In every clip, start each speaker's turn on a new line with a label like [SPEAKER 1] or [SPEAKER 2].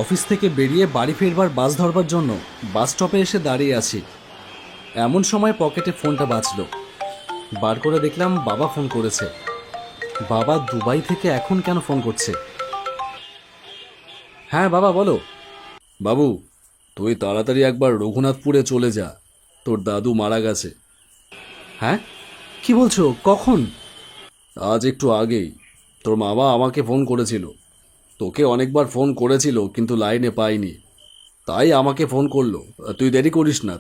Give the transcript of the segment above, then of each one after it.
[SPEAKER 1] Office থেকে বেরিয়ে বাড়ি ফিরবার বাস ধরবার জন্য বাস স্টপে এসে দাঁড়িয়ে আছি। এমন সময় পকেটে ফোনটা বাজলো। বার করে দেখলাম বাবা ফোন করেছে। বাবা দুবাই থেকে এখন কেন ফোন করছে? হ্যাঁ বাবা, বলো। বাবু, তুই তাড়াতাড়ি একবার রঘুনাথপুরে চলে যা, তোর দাদু মারা গেছে। হ্যাঁ, কি বলছো? কখন? আজ একটু আগেই। তোর মামা আমাকে ফোন করেছিল। তোকে অনেকবার ফোন করেছিল কিন্তু লাইনে পাইনি, তাই আমাকে ফোন করলো। তুই দেরি করিস না,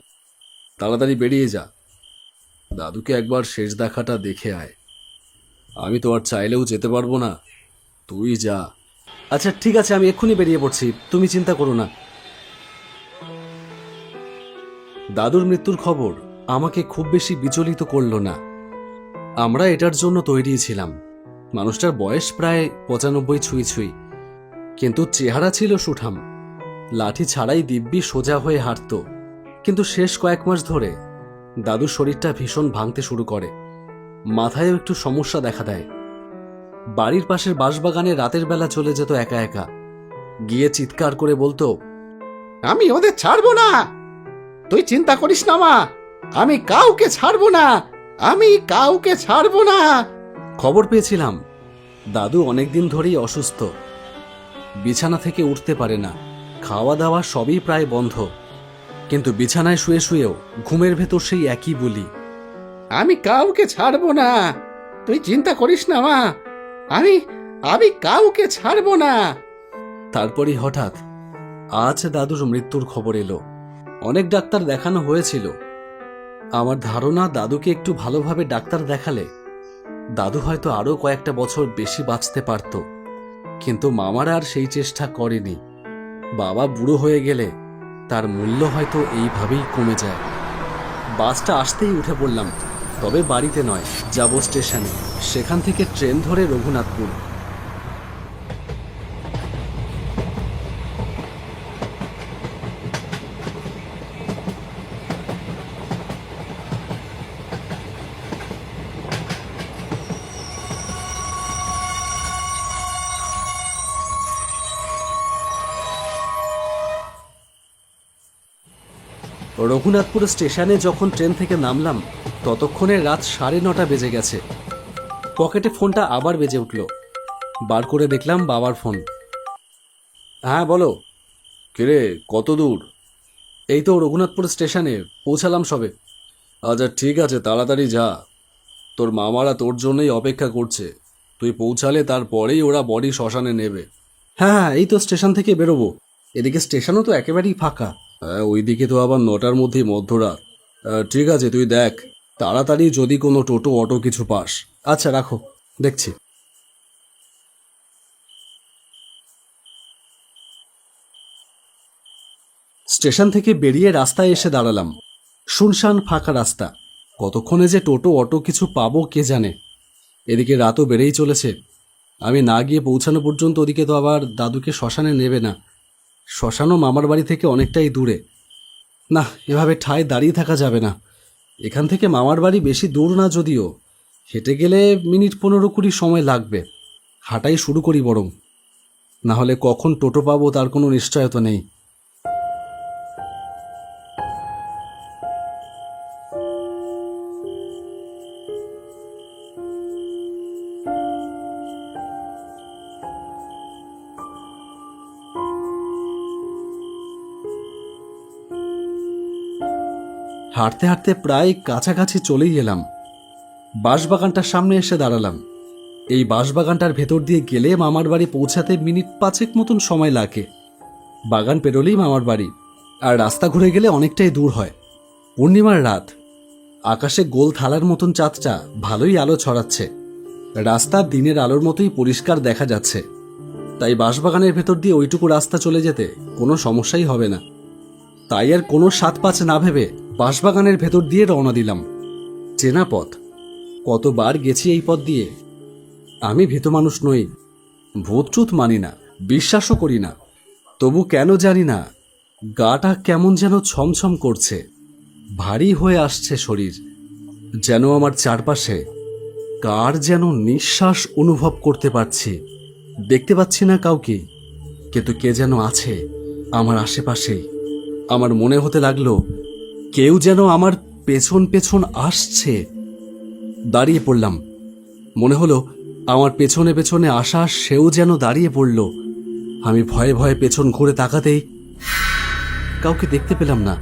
[SPEAKER 1] তাড়াতাড়ি বেরিয়ে যা। দাদুকে একবার শেষ দেখাটা দেখে আয়। আমি তো আর চাইলেও যেতে পারবো না, তুই যা। আচ্ছা ঠিক আছে, আমি এক্ষুনি বেরিয়ে পড়ছি, তুমি চিন্তা করো না। দাদুর মৃত্যুর খবর আমাকে খুব বেশি বিচলিত করলো না। আমরা এটার জন্য তৈরি ছিলাম। মানুষটার বয়স প্রায় 95 ছুঁই ছুঁই, কিন্তু চেহারা ছিল সুঠাম। লাঠি ছাড়াই দিব্যি সোজা হয়ে হাঁটত। কিন্তু শেষ কয়েক মাস ধরে দাদুর শরীরটা ভীষণ ভাঙতে শুরু করে। মাথায়ও একটু সমস্যা দেখা দেয়। বাড়ির পাশের বাঁশবাগানে রাতের বেলা চলে যেত একা একা। গিয়ে চিৎকার করে বলতো, আমি ওদের ছাড়বো না, তুই চিন্তা করিস না মা, আমি কাউকে ছাড়বো না, আমি কাউকে ছাড়বো না। খবর পেয়েছিলাম দাদু অনেকদিন ধরেই অসুস্থ। বিছানা থেকে উঠতে পারে না, খাওয়া দাওয়া সবই প্রায় বন্ধ। কিন্তু বিছানায় শুয়ে শুয়েও ঘুমের ভেতর সেই একই বলি, আমি কাউকে ছাড়বো না, তুই চিন্তা করিস না মা, আমি আমি কাউকে ছাড়বো না। তারপরই হঠাৎ আজ দাদুর মৃত্যুর খবর এলো। অনেক ডাক্তার দেখানো হয়েছিল। আমার ধারণা দাদুকে একটু ভালোভাবে ডাক্তার দেখালে দাদু হয়তো আরো কয়েকটা বছর বেশি বাঁচতে পারত। কিন্তু মামারা আর সেই চেষ্টা করেনি। বাবা বুড়ো হয়ে গেলে তার মূল্য হয়তো এইভাবেই কমে যায়। বাসটা আসতেই উঠে পড়লাম, তবে বাড়িতে নয়, যাব স্টেশনে। সেখান থেকে ট্রেন ধরে রঘুনাথপুর। রঘুনাথপুর স্টেশনে যখন ট্রেন থেকে নামলাম ততক্ষণে রাত 9:30 বেজে গেছে। পকেটে ফোনটা আবার বেজে উঠল। বার করে দেখলাম বাবার ফোন। হ্যাঁ বলো। কিরে, কত দূর? এই তো রঘুনাথপুর স্টেশনে পৌঁছালাম সবে। আচ্ছা ঠিক আছে, তাড়াতাড়ি যা, তোর মামারা তোর জন্যই অপেক্ষা করছে। তুই পৌঁছালে তারপরেই ওরা বডি শ্মশানে নেবে। হ্যাঁ হ্যাঁ, এই তো স্টেশন থেকে বেরোবো। এদিকে স্টেশনও তো একেবারেই ফাঁকা। হ্যাঁ, ওইদিকে তো আবার 9টার মধ্যেই মধ্যরাত। ঠিক আছে, তুই দেখ তাড়াতাড়ি যদি কোনো টোটো অটো কিছু পাস। আচ্ছা রাখো, দেখছি। স্টেশন থেকে বেরিয়ে রাস্তায় এসে দাঁড়ালাম। শুনশান ফাঁকা রাস্তা। কতক্ষণে যে টোটো অটো কিছু পাবো কে জানে। এদিকে রাতও বেড়েই চলেছে। আমি না গিয়ে পৌঁছানো পর্যন্ত ওদিকে তো আবার দাদুকে শ্মশানে নেবে না। শ্মশানও মামার বাড়ি থেকে অনেকটাই দূরে। না, এভাবে ঠায় দাঁড়িয়ে থাকা যাবে না। এখান থেকে মামার বাড়ি বেশি দূর না, যদিও হেঁটে গেলে মিনিট 15-20 সময় লাগবে। হাঁটাই শুরু করি বরং, না হলে কখন টোটো পাবো তার কোনো নিশ্চয়তা নেই। হাঁটতে হাঁটতে প্রায় কাছাকাছি চলেই এলাম। বাঁশবাগানটার সামনে এসে দাঁড়ালাম। এই বাঁশবাগানটার ভেতর দিয়ে গেলে মামার বাড়ি পৌঁছাতে মিনিট 5 মতন সময় লাগে। বাগান পেরোলেই মামার বাড়ি, আর রাস্তা ঘুরে গেলে অনেকটাই দূর হয়। পূর্ণিমার রাত, আকাশে গোল থালার মতন চাঁদটা ভালোই আলো ছড়াচ্ছে। রাস্তা দিনের আলোর মতোই পরিষ্কার দেখা যাচ্ছে। তাই বাঁশবাগানের ভেতর দিয়ে ওইটুকু রাস্তা চলে যেতে কোনো সমস্যাই হবে না। তাই আর কোনো 7-5 না ভেবে বাঁশবাগানের ভেতর দিয়ে রওনা দিলাম। চেনা পথ, কতবার গেছি এই পথ দিয়ে। আমি ভীত মানুষ নই, ভূত মানি না, বিশ্বাসও করি না। তবু কেন জানি না গাটা কেমন যেন ছমছম করছে। ভারী হয়ে আসছে শরীর, যেন আমার চারপাশে কার যেন নিঃশ্বাস অনুভব করতে পারছি। দেখতে পাচ্ছি না কাউকে, কিন্তু কে যেন আছে আমার আশেপাশেই। আমার মনে হতে লাগলো কেউ যেন আমার পেছন পেছন আসছে। দাঁড়িয়ে পড়লাম। মনে হলো আমার পেছনে পেছনে আসা সেও যেন দাঁড়িয়ে পড়ল। আমি ভয়ে ভয়ে পেছন ঘুরে তাকাতেই কাউকে দেখতে পেলাম না,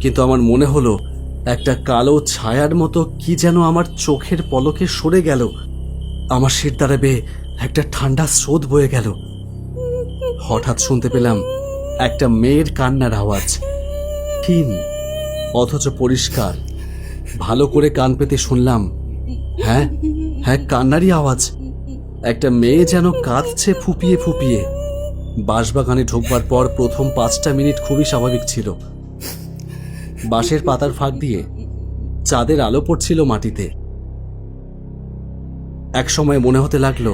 [SPEAKER 1] কিন্তু আমার মনে হলো একটা কালো ছায়ার মতো কি যেন আমার চোখের পলকে সরে গেল। আমার শির দ্বারা বেয়ে একটা ঠান্ডা স্রোত বয়ে গেল। হঠাৎ শুনতে পেলাম একটা মেয়ের কান্নার আওয়াজ, ক্ষীণ অথচ পরিষ্কার। ভালো করে কান পেতে শুনলাম, হ্যাঁ হ্যাঁ, কান্নারই আওয়াজ। একটা মেয়ে যেন কাঁদছে ফুপিয়ে ফুপিয়ে। বাঁশবাগানে ঢুকবার পর প্রথম 5টা মিনিট খুবই স্বাভাবিক ছিল। বাঁশের পাতার ফাঁক দিয়ে চাঁদের আলো পড়ছিল মাটিতে। এক সময় মনে হতে লাগলো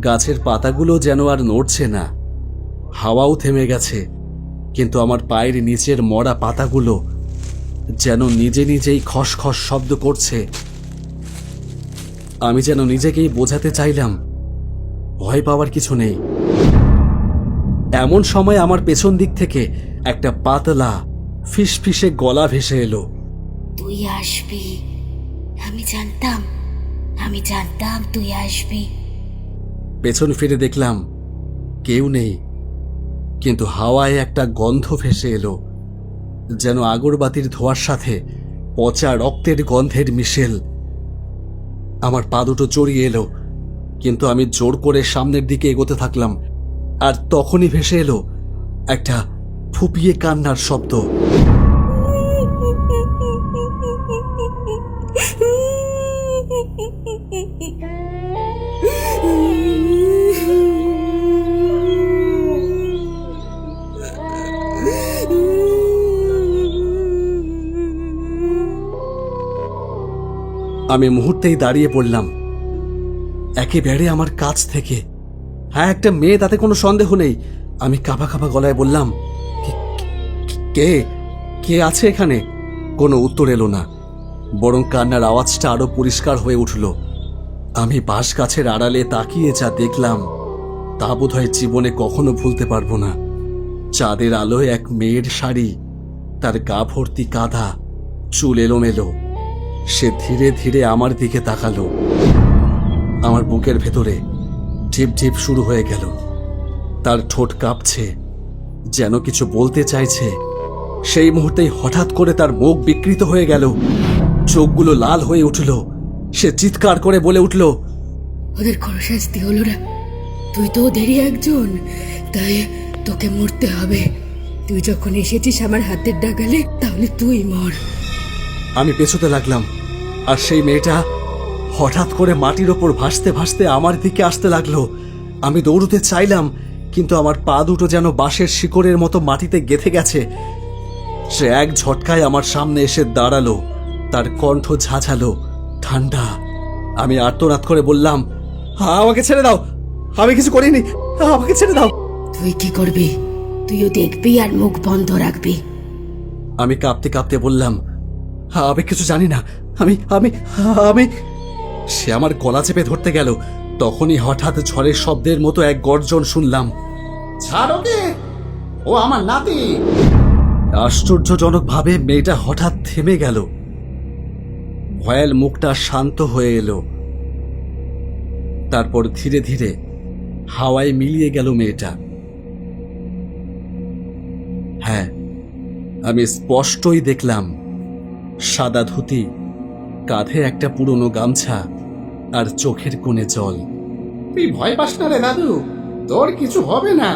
[SPEAKER 1] গাছের পাতাগুলো যেন আর নড়ছে না, হাওয়াও থেমে গেছে, কিন্তু আমার পায়ের নিচের মরা পাতাগুলো যেন নিজে নিজেই খসখস শব্দ করছে। আমি যেন নিজেকেই বোঝাতে চাইলাম ভয় পাওয়ার কিছু নেই। এমন সময় আমার পেছন দিক থেকে একটা পাতলা ফিসফিসে গলা ভেসে এলো,
[SPEAKER 2] তুই আসবি, আমি জানতাম তুই আসবি।
[SPEAKER 1] পেছন ফিরে দেখলাম কেউ নেই, কিন্তু হাওয়ায় একটা গন্ধ ভেসে এলো, যেন আগরবাতির ধোঁয়ার সাথে পচা রক্তের গন্ধের মিশেল। আমার পা দুটো জড়িয়ে এলো, কিন্তু আমি জোর করে সামনের দিকে এগোতে থাকলাম। আর তখনই ভেসে এলো একটা ফুপিয়ে কান্নার শব্দ। আমি মুহূর্তেই দাঁড়িয়ে পড়লাম, একেবারে আমার কাছ থেকে। হ্যাঁ, একটা মেয়ে, তাতে কোনো সন্দেহ নেই। আমি কাঁপা কাঁপা গলায় বললাম, কে কে আছে এখানে? কোনো উত্তর এলো না, বরং কান্নার আওয়াজটা আরো পরিষ্কার হয়ে উঠল। আমি বাঁশ গাছের আড়ালে তাকিয়ে যা দেখলাম তা বোধহয় জীবনে কখনো ভুলতে পারবো না। চাঁদের আলোয় এক মেয়ের শাড়ি, তার গা ভর্তি কাদা, চুল এলোমেলো। সে ধীরে ধীরে আমার দিকে তাকালো। আমার বুকের ভেতরে ঢিপ ঢিপ শুরু হয়ে গেল। তার ঠোঁট কাঁপছে, যেন কিছু বলতে চাইছে। সেই মুহূর্তেই হঠাৎ করে তার মুখ বিকৃত হয়ে গেল, চোখগুলো লাল হয়ে উঠল। সে চিৎকার করে বলে উঠল,
[SPEAKER 2] ওদের কোনো শাস্তি হলো না, তুই তো ওদেরই একজন, তাই তোকে মরতে হবে। তুই যখন এসেছিস আমার হাতের ডাগালে, তাহলে তুই মর।
[SPEAKER 1] আমি পেছোতে লাগলাম, আর সেই মেয়েটা হঠাৎ করে মাটির ওপর ভাসতে ভাসতে আমার দিকে আসতে লাগলো। আমি দৌড়তে চাইলাম, কিন্তু আমার পা দুটো যেন বাঁশের শিকড়ের মতো মাটিতে গেঁথে গেছে। সে এক ঝটকায় আমার সামনে এসে দাঁড়ালো, তার কণ্ঠ ঝাঝালো, ঠান্ডা। আমি আর্তনাদ করে বললাম, আমাকে ছেড়ে দাও, আমি কিছু করিনি, আমাকে ছেড়ে দাও।
[SPEAKER 2] তুই কি করবি? তুইও দেখবি আর মুখ বন্ধ রাখবি।
[SPEAKER 1] আমি কাঁপতে কাঁপতে বললাম, আমি কিছু জানি না, আমি আমি আমি সে আমার গলা চেপে ধরতে গেল। তখনই হঠাৎ ঝড়ের শব্দের মতো এক গর্জন শুনলাম, ছাড়োকে, ও আমার নাতি। আশ্চর্যজনকভাবে মেয়েটা হঠাৎ থেমে গেল, ভয়াল মুখটা শান্ত হয়ে এলো। তারপর ধীরে ধীরে হাওয়ায় মিলিয়ে গেল মেয়েটা। হ্যাঁ, আমি স্পষ্টই দেখলাম সাদা ধুতি, কাঁধে একটা পুরনো গামছা, আর চোখের কোণে জল। তুই ভয় পাস না রে দাদু, তোর কিছু হবে না।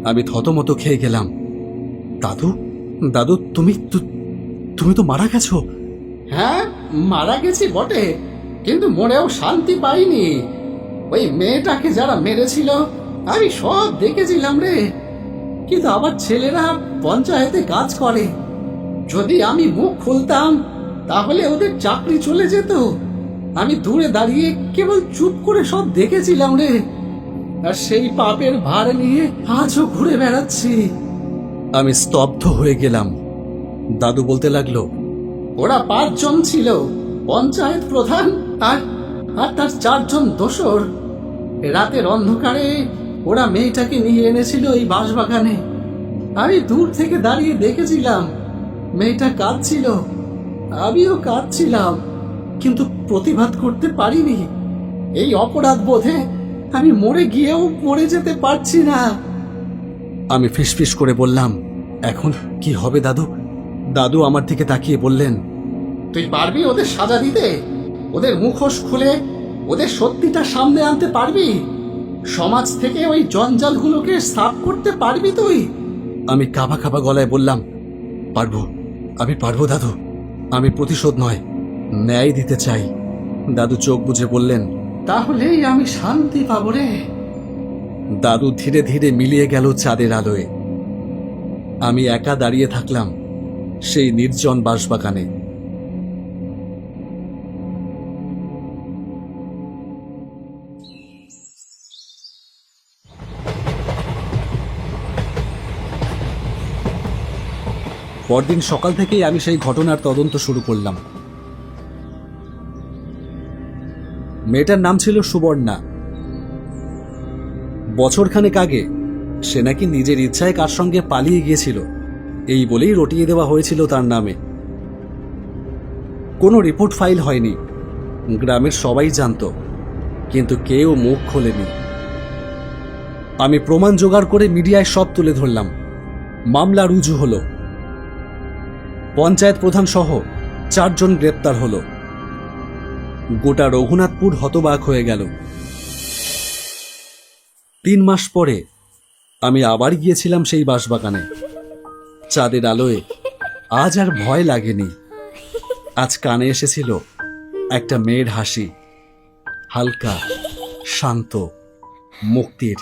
[SPEAKER 1] আমি থতমত খেয়ে গেলাম। দাদু, দাদু, তুমি তো মারা গেছো। হ্যাঁ, মারা গেছি বটে, কিন্তু মরেও শান্তি পাইনি। ওই মেয়েটাকে যারা মেরেছিল আমি সব দেখেছিলাম রে, কিন্তু আমার ছেলেরা পঞ্চায়েতে কাজ করে। যদি আমি মুখ খুলতাম তাহলে ওদের চাকরি চলে যেত। আমি দূরে দাঁড়িয়ে কেবল চুপ করে সব দেখেছিলাম রে, আর সেই পাপের ভার নিয়ে আজও ঘুরে বেড়াচ্ছি। আমি স্তব্ধ হয়ে গেলাম। দাদু বলতে লাগলো, ওরা 5 জন ছিল, পঞ্চায়েত প্রধান আর আর তার 4 জন দোসর। রাতের অন্ধকারে ওরা মেয়েটাকে নিয়ে এনেছিল এই বাঁশবাগানে। আমি দূর থেকে দাঁড়িয়ে দেখেছিলাম, মেয়েটা কাঁদছিল, আমিও কাঁদছিলাম, কিন্তু প্রতিবাদ করতে পারিনি। এই অপরাধ বোধে আমি মরে গিয়েও মরে যেতে পারছি না। আমি ফিসফিস করে বললাম, এখন কি হবে দাদু? দাদু আমার দিকে তাকিয়ে বললেন, তুই পারবি ওদের সাজা দিতে? ওদের মুখোশ খুলে ওদের সত্যিটা সামনে আনতে পারবি? সমাজ থেকে ওই জঞ্জালগুলোকে সাফ করতে পারবি তুই? আমি কাঁপা কাঁপা গলায় বললাম, পারবো, আমি পারবো দাদু। আমি প্রতিশোধ নয়, ন্যায় দিতে চাই। দাদু চোখ বুজে বললেন, তাহলেই আমি শান্তি পাবো রে। দাদু ধীরে ধীরে মিলিয়ে গেল চাঁদের আলোয়। আমি একা দাঁড়িয়ে থাকলাম সেই নির্জন বাঁশবাগানে। পরদিন সকাল থেকেই আমি সেই ঘটনার তদন্ত শুরু করলাম। মেয়েটার নাম ছিল সুবর্ণা। বছরখানেক আগে সে নাকি নিজের ইচ্ছায় কার সঙ্গে পালিয়ে গিয়েছিল, এই বলেই রটিয়ে দেওয়া হয়েছিল তার নামে। কোনো রিপোর্ট ফাইল হয়নি, গ্রামের সবাই জানত, কিন্তু কেউ মুখ খোলেনি। আমি প্রমাণ জোগাড় করে মিডিয়ায় সব তুলে ধরলাম। মামলা রুজু হলো। পঞ্চায়েত প্রধান সহ 4 জন গ্রেপ্তার হলো। গোটা রঘুনাথপুর হতবাক হয়ে গেল। 3 মাস পরে আমি আবার গিয়েছিলাম সেই বাঁশবাগানে। চাঁদের আলোয় আজ আর ভয় লাগেনি। আজ কানে এসেছিল একটা মেয়ের হাসি, হালকা, শান্ত, মুক্তির।